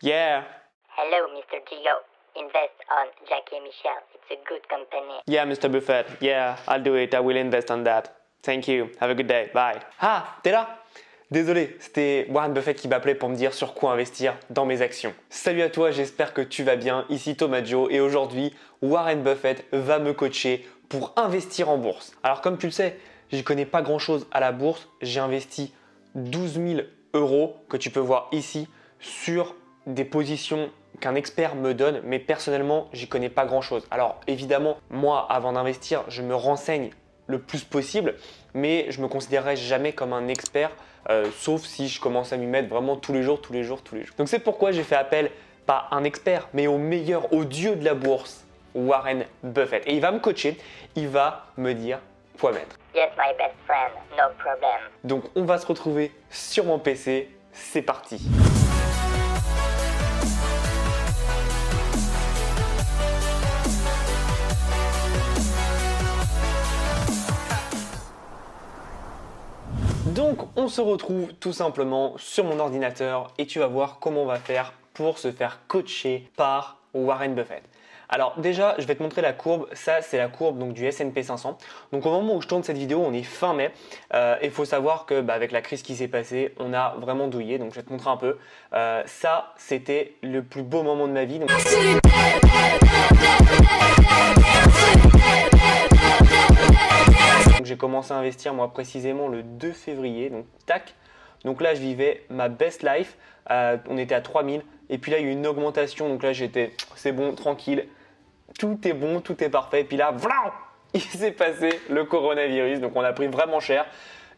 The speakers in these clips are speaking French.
Yeah. Hello, Mr. Gio. Invest on Jackie and Michelle. It's a good company. Yeah, Mr. Buffett. Yeah, I'll do it. I will invest on that. Thank you. Have a good day. Bye. Ah, t'es là? Désolé, c'était Warren Buffett qui m'appelait pour me dire sur quoi investir dans mes actions. Salut à toi, j'espère que tu vas bien. Ici Thomas Gio et aujourd'hui, Warren Buffett va me coacher pour investir en bourse. Alors comme tu le sais, je connais pas grand chose à la bourse. J'ai investi 12 000 € que tu peux voir ici sur des positions qu'un expert me donne, mais personnellement, j'y connais pas grand chose. Alors évidemment, moi, avant d'investir, je me renseigne le plus possible, mais je me considérerai jamais comme un expert, sauf si je commence à m'y mettre vraiment tous les jours. Donc c'est pourquoi j'ai fait appel, pas à un expert, mais au meilleur, au dieu de la bourse, Warren Buffett. Et il va me coacher, il va me dire quoi mettre. Yes, my best friend. No problem. Donc on va se retrouver sur mon PC, c'est parti. Donc on se retrouve tout simplement sur mon ordinateur et tu vas voir comment on va faire pour se faire coacher par Warren Buffett. Alors déjà, je vais te montrer la courbe. Ça, c'est la courbe donc, du S&P 500. Donc au moment où je tourne cette vidéo, on est fin mai. Il faut savoir que avec la crise qui s'est passée, on a vraiment douillé. Donc je vais te montrer un peu. Ça, c'était le plus beau moment de ma vie. Donc j'ai commencé à investir moi précisément le 2 février. Donc tac. Donc là, je vivais ma best life. On était à 3000. Et puis là, il y a eu une augmentation. Donc là, j'étais, c'est bon, tranquille. Tout est bon, tout est parfait. Et puis là, voilà, il s'est passé le coronavirus. Donc on a pris vraiment cher.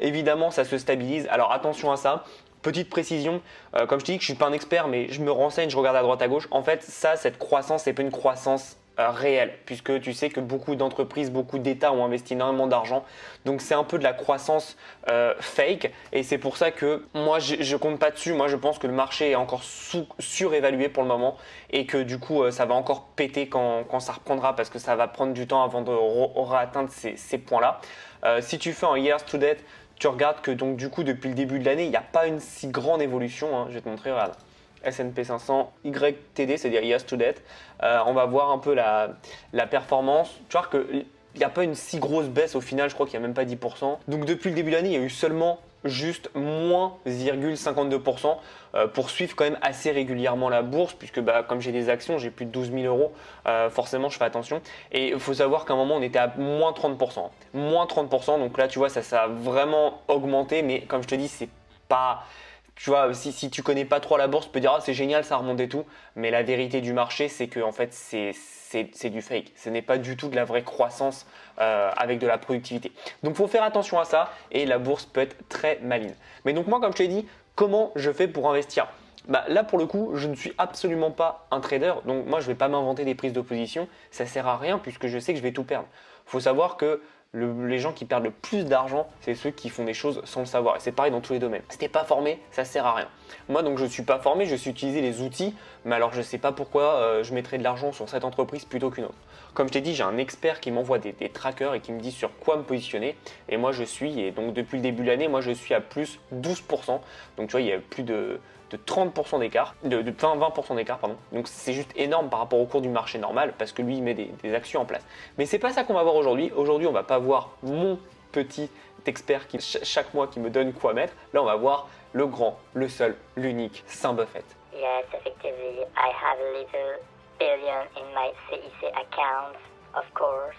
Évidemment, ça se stabilise. Alors attention à ça. Petite précision, comme je te dis que je ne suis pas un expert, mais je me renseigne, je regarde à droite à gauche. En fait, cette croissance, c'est pas une croissance réelle, puisque tu sais que beaucoup d'entreprises, beaucoup d'États ont investi énormément d'argent. Donc c'est un peu de la croissance fake, et c'est pour ça que moi je compte pas dessus. Moi je pense que le marché est encore surévalué pour le moment, et que du coup ça va encore péter quand ça reprendra, parce que ça va prendre du temps avant de atteindre ces points-là. Si tu fais un years to date, tu regardes que donc du coup depuis le début de l'année, il n'y a pas une si grande évolution. Hein. Je vais te montrer, regarde. S&P 500 YTD, c'est-à-dire years to date. On va voir un peu la performance. Tu vois qu'il n'y a pas une si grosse baisse au final, je crois qu'il n'y a même pas 10%. Donc depuis le début de l'année, il y a eu seulement juste moins 0,52% pour suivre quand même assez régulièrement la bourse, puisque comme j'ai des actions, j'ai plus de 12 000 €, forcément je fais attention. Et il faut savoir qu'à un moment on était à moins 30%. Moins 30%, donc là tu vois ça a vraiment augmenté, mais comme je te dis, c'est pas… Tu vois, si tu connais pas trop la bourse, tu peux dire ah, c'est génial, ça remonte et tout. Mais la vérité du marché, c'est que en fait, c'est du fake. Ce n'est pas du tout de la vraie croissance avec de la productivité. Donc, il faut faire attention à ça et la bourse peut être très maligne. Mais donc moi, comme je t'ai dit, comment je fais pour investir? Là, pour le coup, je ne suis absolument pas un trader. Donc moi, je ne vais pas m'inventer des prises de position. Ça ne sert à rien puisque je sais que je vais tout perdre. Il faut savoir que les gens qui perdent le plus d'argent, c'est ceux qui font des choses sans le savoir. Et c'est pareil dans tous les domaines. Si tu n'es pas formé, ça ne sert à rien. Moi, donc, je ne suis pas formé, je sais utiliser les outils, mais alors je ne sais pas pourquoi je mettrais de l'argent sur cette entreprise plutôt qu'une autre. Comme je t'ai dit, j'ai un expert qui m'envoie des trackers et qui me dit sur quoi me positionner. Et moi, et donc depuis le début de l'année, moi, je suis à plus 12%. Donc tu vois, il y a plus de 30% d'écart, de 20% d'écart, pardon. Donc c'est juste énorme par rapport au cours du marché normal parce que lui il met des actions en place. Mais c'est pas ça qu'on va voir aujourd'hui. Aujourd'hui on va pas voir mon petit expert qui chaque mois qui me donne quoi mettre. Là on va voir le grand, le seul, l'unique Saint Buffett. Yes, effectively. I have a little billion in my CIC account, of course.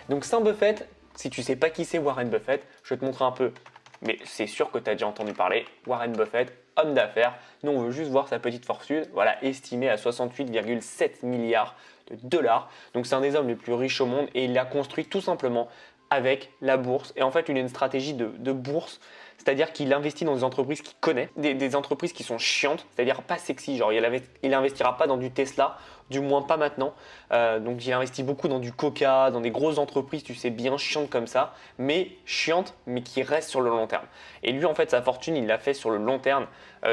Donc Saint Buffett, si tu sais pas qui c'est Warren Buffett, je vais te montrer un peu. Mais c'est sûr que tu as déjà entendu parler. Warren Buffett, homme d'affaires. Nous, on veut juste voir sa petite fortune, voilà, estimée à 68,7 milliards de dollars. Donc, c'est un des hommes les plus riches au monde et il l'a construit tout simplement avec la bourse. Et en fait, il a une stratégie de bourse, c'est-à-dire qu'il investit dans des entreprises qu'il connaît, des entreprises qui sont chiantes, c'est-à-dire pas sexy. Genre, il investira pas dans du Tesla, du moins pas maintenant. Donc, il investit beaucoup dans du Coca, dans des grosses entreprises, tu sais, bien chiantes comme ça, mais chiantes, mais qui restent sur le long terme. Et lui, en fait, sa fortune, il l'a fait sur le long terme.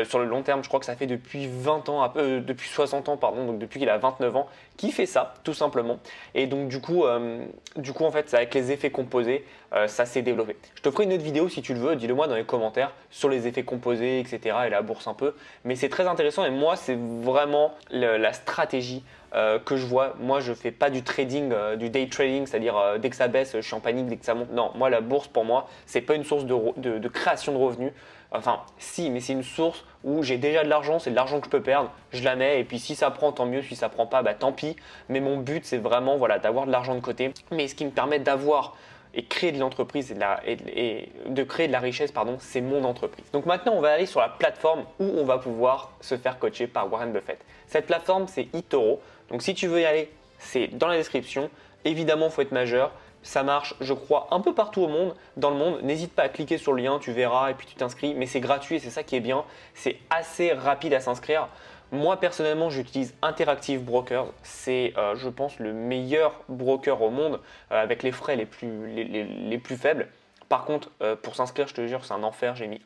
Sur le long terme, je crois que ça fait depuis 20 ans, depuis 60 ans, pardon, donc depuis qu'il a 29 ans, qu'il fait ça, tout simplement. Et donc, du coup en fait, c'est avec les effets composés, ça s'est développé. Je te ferai une autre vidéo si tu le veux. Dis-le moi dans les commentaires sur les effets composés, etc. et la bourse un peu. Mais c'est très intéressant et moi, c'est vraiment la stratégie que je vois. Moi, je fais pas du trading, du day trading, c'est-à-dire dès que ça baisse, je suis en panique, dès que ça monte. Non, moi, la bourse, pour moi, c'est pas une source de création de revenus. Enfin, si, mais c'est une source où j'ai déjà de l'argent, c'est de l'argent que je peux perdre, je la mets et puis si ça prend, tant mieux, si ça prend pas, bah tant pis. Mais mon but, c'est vraiment voilà, d'avoir de l'argent de côté. Mais ce qui me permet d'avoir et créer de l'entreprise et de créer de la richesse, pardon, c'est mon entreprise. Donc maintenant, on va aller sur la plateforme où on va pouvoir se faire coacher par Warren Buffett. Cette plateforme, c'est eToro. Donc si tu veux y aller, c'est dans la description. Évidemment, il faut être majeur. Ça marche, je crois, un peu partout dans le monde. N'hésite pas à cliquer sur le lien, tu verras et puis tu t'inscris. Mais c'est gratuit et c'est ça qui est bien. C'est assez rapide à s'inscrire. Moi, personnellement, j'utilise Interactive Brokers. C'est, je pense, le meilleur broker au monde avec les frais les plus faibles. Par contre, pour s'inscrire, je te jure, c'est un enfer. J'ai mis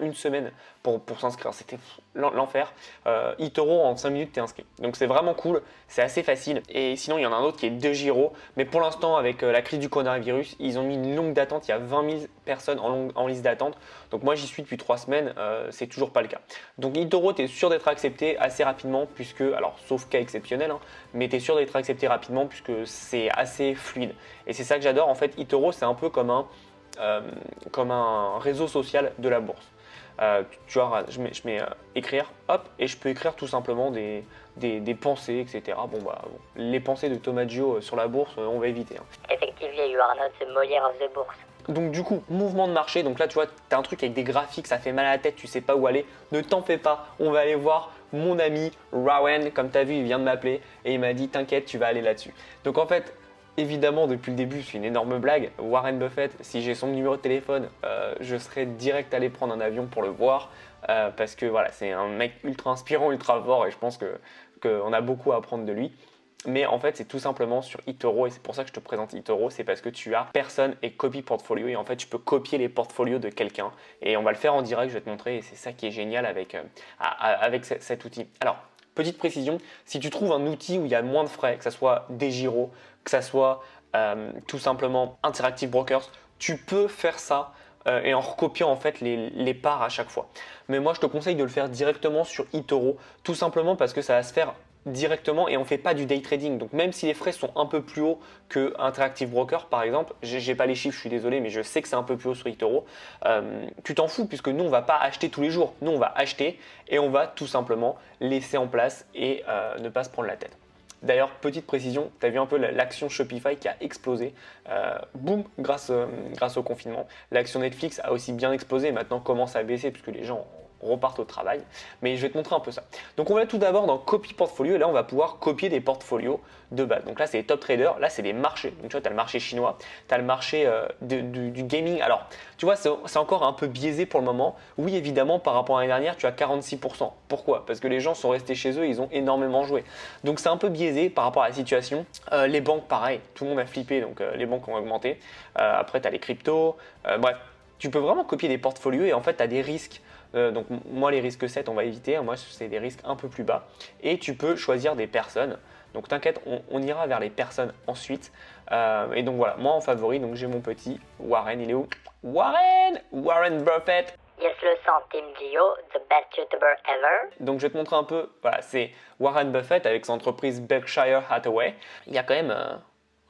une semaine pour s'inscrire. C'était l'enfer. eToro, en 5 minutes, tu es inscrit. Donc, c'est vraiment cool. C'est assez facile. Et sinon, il y en a un autre qui est DeGiro. Mais pour l'instant, avec la crise du coronavirus, ils ont mis une longue d'attente. Il y a 20 000 personnes en liste d'attente. Donc, moi, j'y suis depuis 3 semaines. C'est toujours pas le cas. Donc, eToro, tu es sûr d'être accepté assez rapidement puisque, alors, sauf cas exceptionnel, hein, mais tu es sûr d'être accepté rapidement puisque c'est assez fluide. Et c'est ça que j'adore. En fait, eToro, c'est un peu comme un réseau social de la bourse. Tu vois, je mets écrire, hop, et je peux écrire tout simplement des pensées, etc. Bon, les pensées de Thomas Gio sur la bourse, on va éviter. Hein. Effectively, you are not the Molière of the bourse. Donc du coup, mouvement de marché, donc là tu vois, tu as un truc avec des graphiques, ça fait mal à la tête, tu sais pas où aller, ne t'en fais pas, on va aller voir mon ami Rowan, comme tu as vu, il vient de m'appeler et il m'a dit t'inquiète, tu vas aller là-dessus. Donc en fait, évidemment, depuis le début, c'est une énorme blague. Warren Buffett, si j'ai son numéro de téléphone, je serais direct allé prendre un avion pour le voir parce que voilà, c'est un mec ultra inspirant, ultra fort et je pense qu'on a beaucoup à apprendre de lui. Mais en fait, c'est tout simplement sur eToro et c'est pour ça que je te présente eToro, c'est parce que tu as personne et copy portfolio et en fait, tu peux copier les portfolios de quelqu'un et on va le faire en direct, je vais te montrer et c'est ça qui est génial avec cet outil. Alors, petite précision, si tu trouves un outil où il y a moins de frais, que ce soit DeGiro, que ce soit tout simplement Interactive Brokers, tu peux faire ça et en recopiant en fait les parts à chaque fois. Mais moi, je te conseille de le faire directement sur eToro, tout simplement parce que ça va se faire directement et on ne fait pas du day trading. Donc même si les frais sont un peu plus hauts que Interactive Broker par exemple, j'ai pas les chiffres, je suis désolé, mais je sais que c'est un peu plus haut sur eToro, tu t'en fous puisque nous on va pas acheter tous les jours. Nous on va acheter et on va tout simplement laisser en place et ne pas se prendre la tête. D'ailleurs, petite précision, tu as vu un peu l'action Shopify qui a explosé, boum, grâce au confinement. L'action Netflix a aussi bien explosé et maintenant commence à baisser puisque les gens repartent au travail. Mais je vais te montrer un peu ça. Donc on va tout d'abord dans Copy Portfolio et là on va pouvoir copier des portfolios de base. Donc là c'est les top traders, là c'est les marchés. Donc tu vois, tu as le marché chinois, tu as le marché du gaming. Alors tu vois, c'est encore un peu biaisé pour le moment. Oui, évidemment, par rapport à l'année dernière, tu as 46%. Pourquoi? Parce que les gens sont restés chez eux, ils ont énormément joué. Donc c'est un peu biaisé par rapport à la situation. Les banques, pareil, tout le monde a flippé, donc les banques ont augmenté. Après, tu as les cryptos. Bref, tu peux vraiment copier des portfolios et en fait, tu as des risques. Donc moi, les risques 7, on va éviter. Moi, c'est des risques un peu plus bas. Et tu peux choisir des personnes. Donc t'inquiète, on ira vers les personnes ensuite. Et donc voilà, moi en favori, donc j'ai mon petit Warren. Il est où? Warren Buffett. Yes, le centime Gio, the best YouTuber ever. Donc je vais te montrer un peu, voilà, c'est Warren Buffett avec son entreprise Berkshire Hathaway. Il y a quand même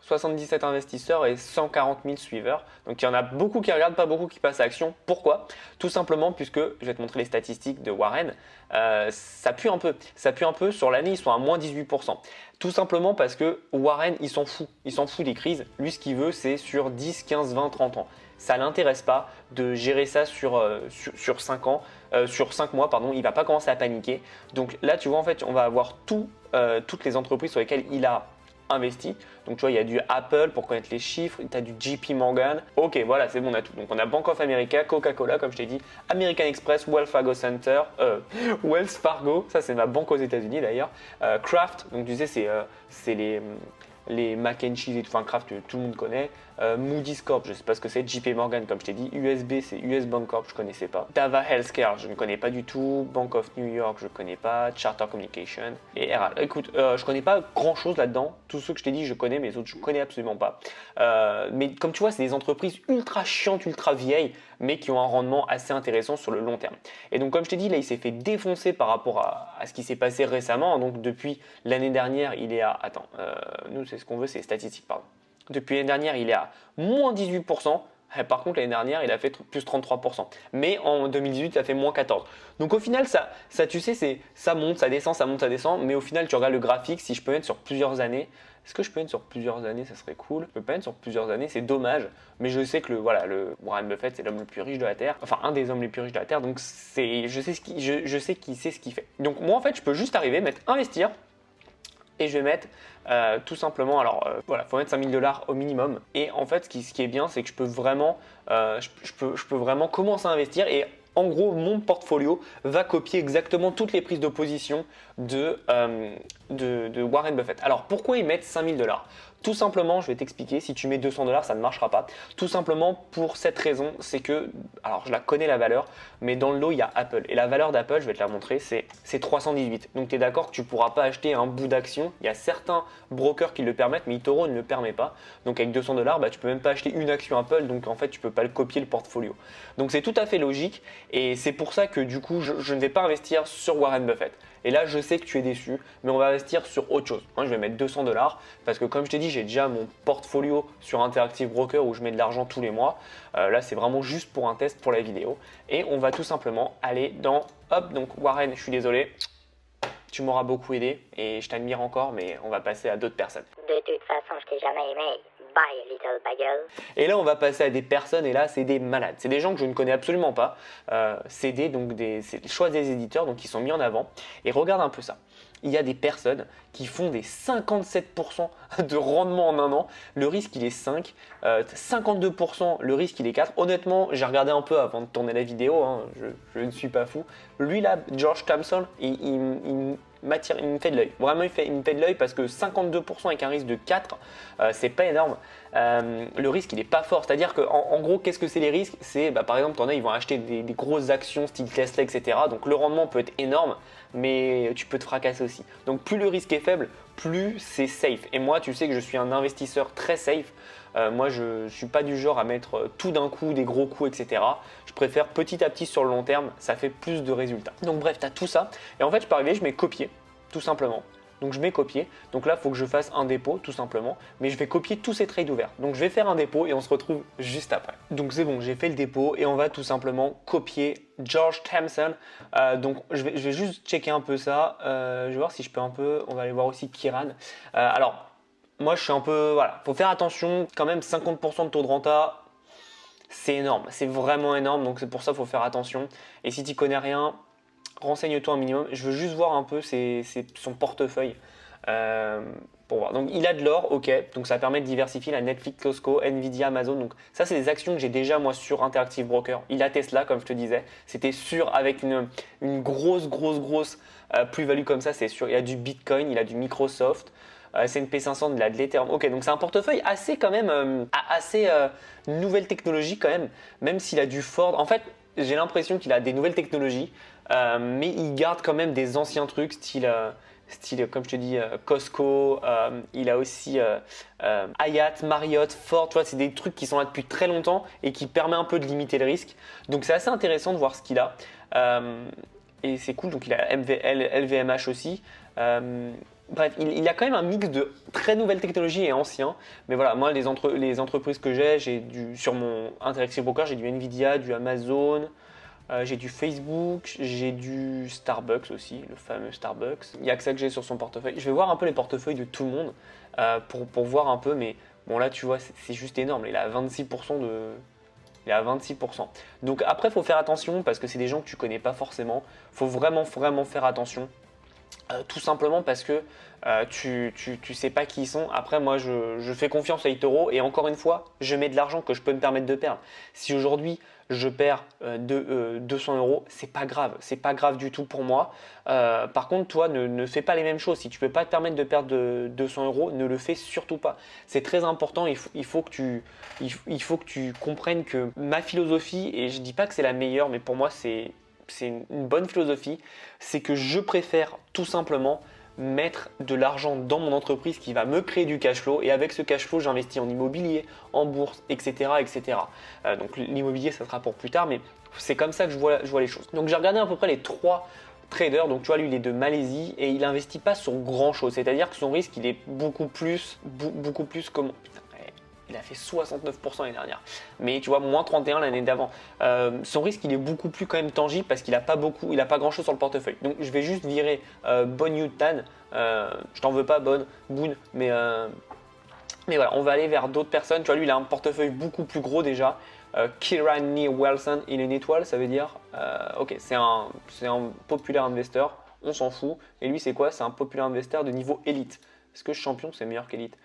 77 investisseurs et 140 000 suiveurs. Donc il y en a beaucoup qui regardent, pas beaucoup qui passent à l'action. Pourquoi? Tout simplement puisque, je vais te montrer les statistiques de Warren, ça pue un peu. Ça pue un peu, sur l'année ils sont à moins 18%. Tout simplement parce que Warren, il s'en fout. Il s'en fout des crises. Lui, ce qu'il veut, c'est sur 10, 15, 20, 30 ans. Ça ne l'intéresse pas de gérer ça sur 5 ans, sur 5 mois, pardon. Il ne va pas commencer à paniquer. Donc là, tu vois, en fait, on va avoir toutes les entreprises sur lesquelles il a investi. Donc tu vois, il y a du Apple pour connaître les chiffres, tu as du JP Morgan. Ok, voilà, c'est bon, on a tout. Donc on a Bank of America, Coca-Cola, comme je t'ai dit, American Express, Wells Fargo Center, Wells Fargo, ça c'est ma banque aux États-Unis d'ailleurs, Kraft, donc tu sais, c'est les mac and cheese et tout, enfin Kraft, tout le monde connaît, Moody's Corp, je ne sais pas ce que c'est. JP Morgan, comme je t'ai dit. USB, c'est US Bank Corp, je ne connaissais pas. Dava Healthcare, je ne connais pas du tout. Bank of New York, je ne connais pas. Charter Communication et RL. Écoute, je ne connais pas grand chose là-dedans. Tous ceux que je t'ai dit, je connais, mais les autres, je ne connais absolument pas. Mais comme tu vois, c'est des entreprises ultra chiantes, ultra vieilles, mais qui ont un rendement assez intéressant sur le long terme. Et donc, comme je t'ai dit, là, il s'est fait défoncer par rapport à ce qui s'est passé récemment. Donc, depuis l'année dernière, il est à. Attends, nous, c'est ce qu'on veut, c'est les statistiques, pardon. Depuis l'année dernière, il est à moins 18%. Par contre, l'année dernière, il a fait plus 33%. Mais en 2018, il a fait moins 14%. Donc au final, ça tu sais, ça monte, ça descend, ça monte, ça descend. Mais au final, tu regardes le graphique, si je peux mettre sur plusieurs années. Est-ce que je peux mettre sur plusieurs années? Ça serait cool. Je peux pas mettre sur plusieurs années, c'est dommage. Mais je sais que le Warren Buffett, c'est l'homme le plus riche de la Terre. Enfin, un des hommes les plus riches de la Terre. Donc je sais qu'il sait ce qu'il fait. Donc moi, en fait, je peux juste arriver, mettre investir. Et je vais mettre tout simplement, voilà, il faut mettre 5 000 $ au minimum. Et en fait, ce qui est bien, c'est que je peux vraiment commencer à investir. Et en gros, mon portfolio va copier exactement toutes les prises de position de Warren Buffett. Alors, pourquoi ils mettent 5 000 $? Tout simplement, je vais t'expliquer, si tu mets 200 $, ça ne marchera pas. Tout simplement pour cette raison, c'est que, alors je la connais la valeur, mais dans le lot, il y a Apple. Et la valeur d'Apple, je vais te la montrer, c'est 318. Donc tu es d'accord que tu ne pourras pas acheter un bout d'action. Il y a certains brokers qui le permettent, mais eToro ne le permet pas. Donc avec 200 $, tu ne peux même pas acheter une action Apple, donc en fait, tu ne peux pas le copier le portfolio. Donc c'est tout à fait logique et c'est pour ça que du coup, je ne vais pas investir sur Warren Buffett. Et là, je sais que tu es déçu, mais on va investir sur autre chose. Moi, je vais mettre 200 $ parce que comme je t'ai dit, j'ai déjà mon portfolio sur Interactive Broker où je mets de l'argent tous les mois. Là, c'est vraiment juste pour un test pour la vidéo. Et on va tout simplement aller dans, hop, donc Warren, je suis désolé, tu m'auras beaucoup aidé et je t'admire encore, mais on va passer à d'autres personnes. De toute façon, je t'ai jamais aimé. Bye, little bagel. Et là, on va passer à des personnes, et là, c'est des malades. C'est des gens que je ne connais absolument pas. C'est le choix des éditeurs, donc ils sont mis en avant. Et regarde un peu ça. Il y a des personnes qui font des 57% de rendement en un an. Le risque, il est 5. 52%, le risque, il est 4. Honnêtement, j'ai regardé un peu avant de tourner la vidéo. Hein, je ne suis pas fou. Lui, là, George Thompson, il me fait de l'œil. Vraiment, il me fait de l'œil parce que 52% avec un risque de 4, c'est pas énorme. Le risque, il n'est pas fort. C'est-à-dire qu'en gros, qu'est-ce que c'est les risques? C'est, par exemple, ils vont acheter des grosses actions style Tesla, etc. Donc le rendement peut être énorme, mais tu peux te fracasser aussi. Donc plus le risque est faible, plus c'est safe. Et moi, tu sais que je suis un investisseur très safe. Moi, je ne suis pas du genre à mettre tout d'un coup des gros coups, etc. Je préfère petit à petit sur le long terme, ça fait plus de résultats. Donc bref, tu as tout ça. Et en fait, je peux arriver, je mets copier, tout simplement. Donc je mets copier. Donc là, il faut que je fasse un dépôt, tout simplement. Mais je vais copier tous ces trades ouverts. Donc je vais faire un dépôt et on se retrouve juste après. Donc c'est bon, j'ai fait le dépôt et on va tout simplement copier George Thompson. Donc je vais juste checker un peu ça. Je vais voir si je peux un peu. On va aller voir aussi Kiran. Alors, moi je suis un peu. Voilà, faut faire attention. Quand même, 50% de taux de renta. C'est énorme, c'est vraiment énorme. Donc c'est pour ça qu'il faut faire attention. Et si tu connais rien, renseigne-toi un minimum. Je veux juste voir un peu son portefeuille pour voir. Donc il a de l'or, ok. Donc ça permet de diversifier la Netflix, Costco, Nvidia, Amazon. Donc ça, c'est des actions que j'ai déjà moi sur Interactive Broker. Il a Tesla, comme je te disais. C'était sûr avec une grosse plus-value comme ça, c'est sûr. Il a du Bitcoin, il a du Microsoft. S&P 500, de l'Ethereum. Ok, donc c'est un portefeuille assez quand même, assez nouvelle technologie quand même, même s'il a du Ford. En fait, j'ai l'impression qu'il a des nouvelles technologies, mais il garde quand même des anciens trucs, style comme je te dis, Costco. Il a aussi Hyatt, Marriott, Ford. Tu vois, c'est des trucs qui sont là depuis très longtemps et qui permettent un peu de limiter le risque. Donc c'est assez intéressant de voir ce qu'il a. Et c'est cool. Donc il a LVMH aussi. Bref, il a quand même un mix de très nouvelles technologies et anciens. Mais voilà, moi, les entreprises que j'ai sur mon Interactive Broker, j'ai du Nvidia, du Amazon, j'ai du Facebook, j'ai du Starbucks aussi, le fameux Starbucks. Il n'y a que ça que j'ai sur son portefeuille. Je vais voir un peu les portefeuilles de tout le monde pour voir un peu. Mais bon, là, tu vois, c'est juste énorme. Il a 26% de... Il est à 26%. Donc après, il faut faire attention parce que c'est des gens que tu ne connais pas forcément. Il faut vraiment faire attention. tout simplement parce que tu sais pas qui ils sont. Après, moi, je fais confiance à eToro et encore une fois, je mets de l'argent que je peux me permettre de perdre. Si aujourd'hui je perds 200 euros, c'est pas grave, c'est pas grave du tout pour moi. Par contre, toi, ne fais pas les mêmes choses. Si tu peux pas te permettre de perdre 200 euros, ne le fais surtout pas. C'est très important. Il faut que tu comprennes que ma philosophie, et je dis pas que c'est la meilleure, mais pour moi, c'est une bonne philosophie, c'est que je préfère tout simplement mettre de l'argent dans mon entreprise qui va me créer du cash flow et avec ce cash flow j'investis en immobilier, en bourse, etc. etc. Donc l'immobilier ça sera pour plus tard mais c'est comme ça que je vois les choses. Donc j'ai regardé à peu près les 3 traders, donc tu vois lui il est de Malaisie et il investit pas sur grand chose, c'est-à-dire que son risque il est beaucoup plus comment il a fait 69% l'année dernière. Mais tu vois, moins 31 l'année d'avant. Son risque, il est beaucoup plus quand même tangible parce qu'il n'a pas grand chose sur le portefeuille. Donc je vais juste virer Bon Tan. Je t'en veux pas, Boon, mais voilà, on va aller vers d'autres personnes. Tu vois, lui, il a un portefeuille beaucoup plus gros déjà. Kieran Neal Wilson, il est une étoile, ça veut dire. Ok, c'est un populaire investor. On s'en fout. Et lui, c'est quoi? C'est un populaire investor de niveau élite. Est-ce que champion, c'est meilleur qu'élite?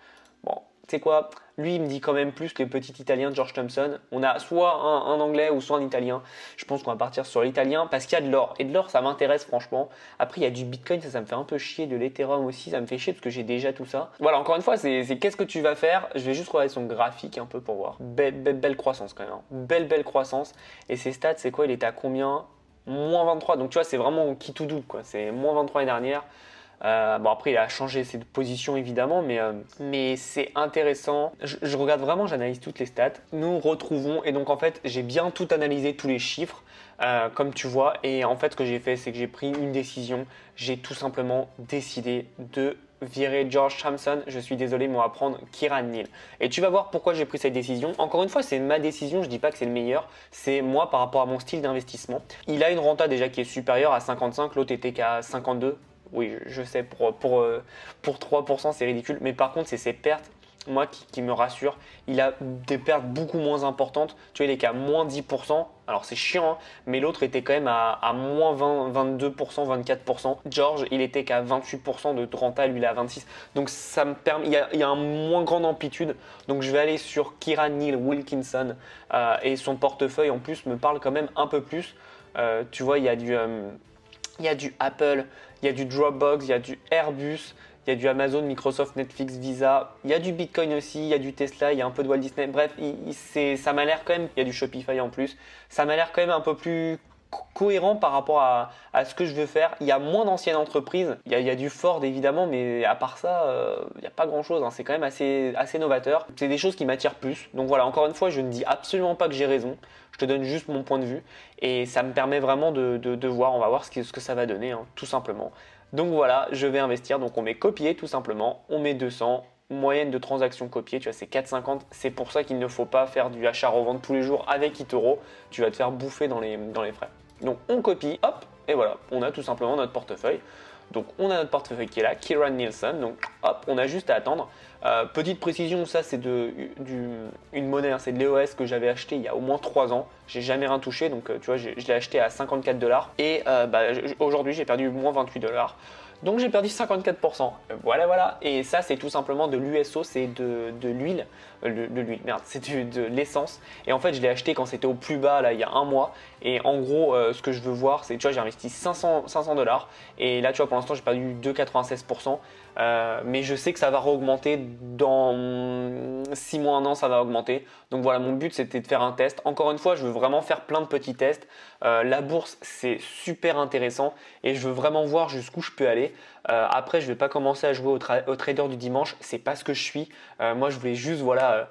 Bon, tu sais quoi? Lui, il me dit quand même plus que le petit italien de George Thompson. On a soit un anglais ou soit un italien. Je pense qu'on va partir sur l'italien parce qu'il y a de l'or. Et de l'or, ça m'intéresse franchement. Après, il y a du bitcoin, ça me fait un peu chier. De l'Ethereum aussi, ça me fait chier parce que j'ai déjà tout ça. Voilà, encore une fois, c'est qu'est-ce que tu vas faire? Je vais juste regarder son graphique un peu pour voir. Belle croissance quand même. Hein. Belle croissance. Et ses stats, c'est quoi? Il était à combien? Moins 23. Donc tu vois, c'est vraiment qui tout double quoi. C'est moins 23 l'année dernière. Bon après il a changé ses positions évidemment mais c'est intéressant. Je regarde vraiment, j'analyse toutes les stats. Nous retrouvons et donc en fait j'ai bien tout analysé tous les chiffres comme tu vois et en fait ce que j'ai fait c'est que j'ai pris une décision. J'ai tout simplement décidé de virer George Thompson. Je suis désolé mais on va prendre Kieran Neal. Et tu vas voir pourquoi j'ai pris cette décision. Encore une fois c'est ma décision, je dis pas que c'est le meilleur. C'est moi par rapport à mon style d'investissement. Il a une renta déjà qui est supérieure à 55, l'autre était qu'à 52. Oui, je sais, pour 3%, c'est ridicule. Mais par contre, c'est ses pertes, moi, qui me rassure. Il a des pertes beaucoup moins importantes. Tu vois, il est qu'à moins 10%. Alors, c'est chiant, hein, mais l'autre était quand même à moins 20, 22%, 24%. George, il était qu'à 28% de renta, lui, il est à 26%. Donc, ça me permet, il y a une moins grande amplitude. Donc, je vais aller sur Kieran Neal Wilkinson et son portefeuille, en plus, me parle quand même un peu plus. Tu vois, il y a du Apple, il y a du Dropbox, il y a du Airbus, il y a du Amazon, Microsoft, Netflix, Visa, il y a du Bitcoin aussi, il y a du Tesla, il y a un peu de Walt Disney. Bref, ça m'a l'air quand même, il y a du Shopify en plus, ça m'a l'air quand même un peu plus cohérent par rapport à ce que je veux faire. Il y a moins d'anciennes entreprises, il y a du Ford évidemment, mais à part ça, il n'y a pas grand chose. Hein. C'est quand même assez novateur. C'est des choses qui m'attirent plus. Donc voilà, encore une fois, je ne dis absolument pas que j'ai raison. Je te donne juste mon point de vue et ça me permet vraiment de voir. On va voir ce que ça va donner, hein, tout simplement. Donc voilà, je vais investir. Donc on met copier tout simplement. On met 200. Moyenne de transactions copiées, tu vois, c'est 4,50. C'est pour ça qu'il ne faut pas faire du achat-revente tous les jours avec eToro. Tu vas te faire bouffer dans les frais. Donc on copie, hop, et voilà, on a tout simplement notre portefeuille. Donc on a notre portefeuille qui est là, Kieran Nielsen. Donc hop, on a juste à attendre. Petite précision, ça c'est une monnaie, hein, c'est de l'EOS que j'avais acheté il y a au moins 3 ans. J'ai jamais rien touché, donc tu vois, je l'ai acheté à 54$. Et aujourd'hui j'ai perdu moins 28$. Donc j'ai perdu 54%. Voilà. Et ça, c'est tout simplement de l'USO, c'est de l'huile. C'est de l'essence. Et en fait, je l'ai acheté quand c'était au plus bas, là, il y a un mois. Et en gros, ce que je veux voir, c'est, tu vois, j'ai investi $500. Et là, tu vois, pour l'instant, j'ai perdu 2,96%. Mais je sais que ça va augmenter dans 6 mois, 1 an, ça va augmenter. Donc voilà, mon but, c'était de faire un test. Encore une fois, je veux vraiment faire plein de petits tests. La bourse, c'est super intéressant et je veux vraiment voir jusqu'où je peux aller. Après, je ne vais pas commencer à jouer au trader du dimanche. C'est pas ce que je suis. Moi, je voulais juste, voilà.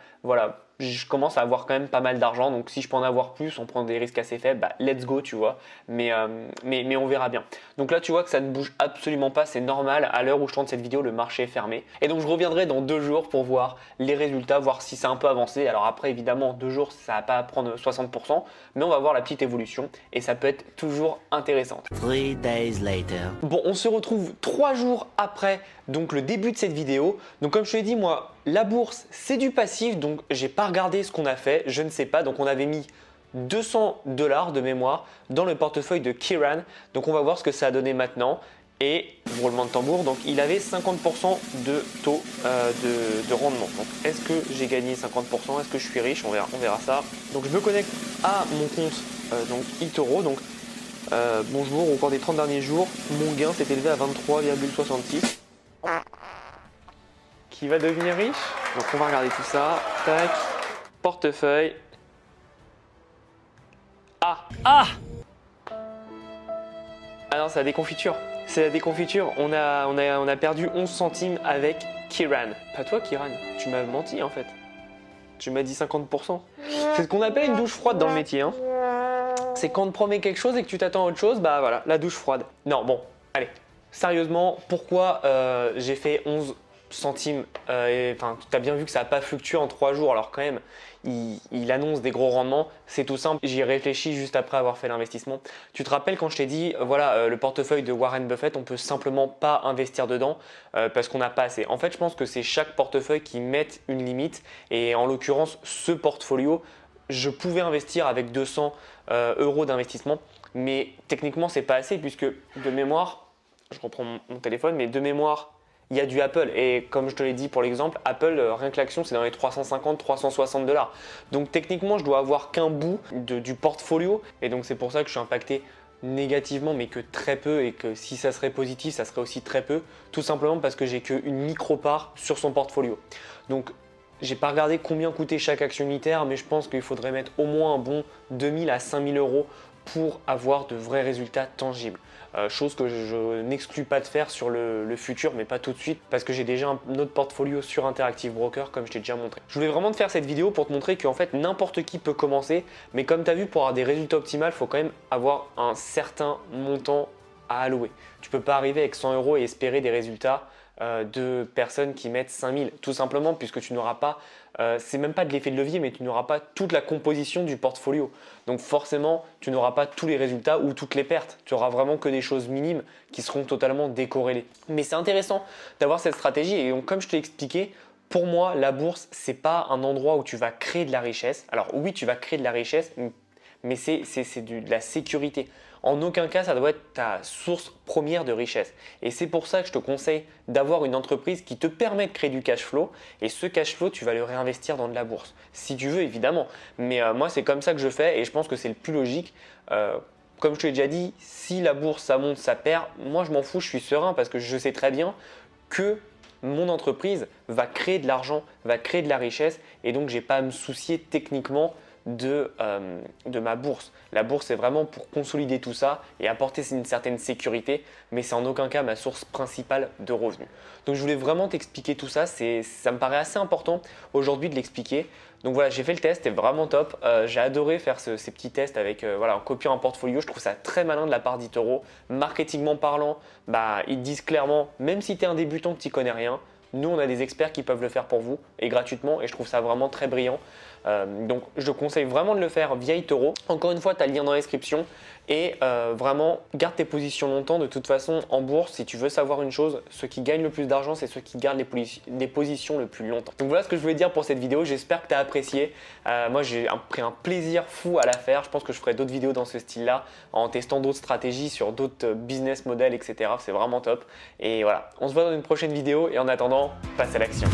Je commence à avoir quand même pas mal d'argent, donc si je peux en avoir plus, on prend des risques assez faibles, bah let's go, tu vois. Mais on verra bien. Donc là, tu vois que ça ne bouge absolument pas, c'est normal. À l'heure où je tourne cette vidéo, le marché est fermé. Et donc je reviendrai dans 2 jours pour voir les résultats, voir si c'est un peu avancé. Alors après, évidemment, 2 jours, ça va pas prendre 60%, mais on va voir la petite évolution et ça peut être toujours intéressant. 3 days later. Bon, on se retrouve 3 jours après donc le début de cette vidéo. Donc comme je te l'ai dit, moi, la bourse, c'est du passif, donc j'ai pas regardé ce qu'on a fait, je ne sais pas. Donc on avait mis $200 de mémoire dans le portefeuille de Kieran. Donc on va voir ce que ça a donné maintenant. Et roulement de tambour, donc il avait 50% de taux de rendement. Donc est-ce que j'ai gagné 50%? Est-ce que je suis riche? On verra ça. Donc je me connecte à mon compte donc eToro. Donc bonjour, au cours des 30 derniers jours, mon gain s'est élevé à 23,66. Qui va devenir riche? Donc on va regarder tout ça. Tac, portefeuille. Ah non, c'est la déconfiture. C'est la déconfiture. On a perdu 11 centimes avec Kiran. Pas toi, Kiran. Tu m'as menti en fait. Tu m'as dit 50%. C'est ce qu'on appelle une douche froide dans le métier. Hein. C'est quand on te promet quelque chose et que tu t'attends à autre chose, bah voilà, la douche froide. Non, bon, allez. Sérieusement, pourquoi j'ai fait 11 centimes enfin, tu as bien vu que ça n'a pas fluctué en 3 jours, alors quand même, il annonce des gros rendements. C'est tout simple, j'y ai réfléchi juste après avoir fait l'investissement. Tu te rappelles quand je t'ai dit, voilà, le portefeuille de Warren Buffett, on peut simplement pas investir dedans parce qu'on n'a pas assez. En fait, je pense que c'est chaque portefeuille qui met une limite et en l'occurrence, ce portfolio, je pouvais investir avec 200 euros d'investissement, mais techniquement, c'est pas assez puisque de mémoire, je reprends mon téléphone, mais de mémoire, il y a du Apple et comme je te l'ai dit pour l'exemple, Apple, rien que l'action, c'est dans les 350-360 $. Donc techniquement, je dois avoir qu'un bout du portfolio et donc c'est pour ça que je suis impacté négativement, mais que très peu, et que si ça serait positif, ça serait aussi très peu, tout simplement parce que j'ai qu'une micro-part sur son portfolio. Donc j'ai pas regardé combien coûtait chaque action unitaire, mais je pense qu'il faudrait mettre au moins un bon 2000 à 5000 euros pour avoir de vrais résultats tangibles. Chose que je n'exclus pas de faire sur le futur, mais pas tout de suite, parce que j'ai déjà un autre portfolio sur Interactive Broker, comme je t'ai déjà montré. Je voulais vraiment te faire cette vidéo pour te montrer qu'en fait, n'importe qui peut commencer, mais comme tu as vu, pour avoir des résultats optimaux, il faut quand même avoir un certain montant à allouer. Tu peux pas arriver avec 100 euros et espérer des résultats de personnes qui mettent 5000, tout simplement puisque tu n'auras pas, c'est même pas de l'effet de levier, mais tu n'auras pas toute la composition du portfolio. Donc forcément, tu n'auras pas tous les résultats ou toutes les pertes. Tu auras vraiment que des choses minimes qui seront totalement décorrélées. Mais c'est intéressant d'avoir cette stratégie et donc, comme je t'ai expliqué, pour moi, la bourse, c'est pas un endroit où tu vas créer de la richesse. Alors oui, tu vas créer de la richesse, mais c'est de la sécurité. En aucun cas, ça doit être ta source première de richesse. Et c'est pour ça que je te conseille d'avoir une entreprise qui te permet de créer du cash flow. Et ce cash flow, tu vas le réinvestir dans de la bourse. Si tu veux, évidemment. Mais moi, c'est comme ça que je fais et je pense que c'est le plus logique. Comme je te l'ai déjà dit, si la bourse, ça monte, ça perd, moi, je m'en fous, je suis serein parce que je sais très bien que mon entreprise va créer de l'argent, va créer de la richesse. Et donc, je n'ai pas à me soucier techniquement de ma bourse. La bourse, c'est vraiment pour consolider tout ça et apporter une certaine sécurité, mais c'est en aucun cas ma source principale de revenus. Donc je voulais vraiment t'expliquer tout ça, ça me paraît assez important aujourd'hui de l'expliquer. Donc voilà, j'ai fait le test, c'était vraiment top. J'ai adoré faire ces petits tests avec voilà, en copiant un portfolio. Je trouve ça très malin de la part d'eToro. Marketingment parlant, bah, ils te disent clairement, même si tu es un débutant que tu n'y connais rien, nous, on a des experts qui peuvent le faire pour vous et gratuitement et je trouve ça vraiment très brillant. Donc, je te conseille vraiment de le faire via eToro. Encore une fois, tu as le lien dans la description et vraiment, garde tes positions longtemps. De toute façon, en bourse, si tu veux savoir une chose, ceux qui gagnent le plus d'argent, c'est ceux qui gardent les positions le plus longtemps. Donc, voilà ce que je voulais dire pour cette vidéo. J'espère que tu as apprécié. Moi, j'ai pris un plaisir fou à la faire. Je pense que je ferai d'autres vidéos dans ce style-là en testant d'autres stratégies sur d'autres business models, etc. C'est vraiment top. Et voilà, on se voit dans une prochaine vidéo et en attendant, passe à l'action.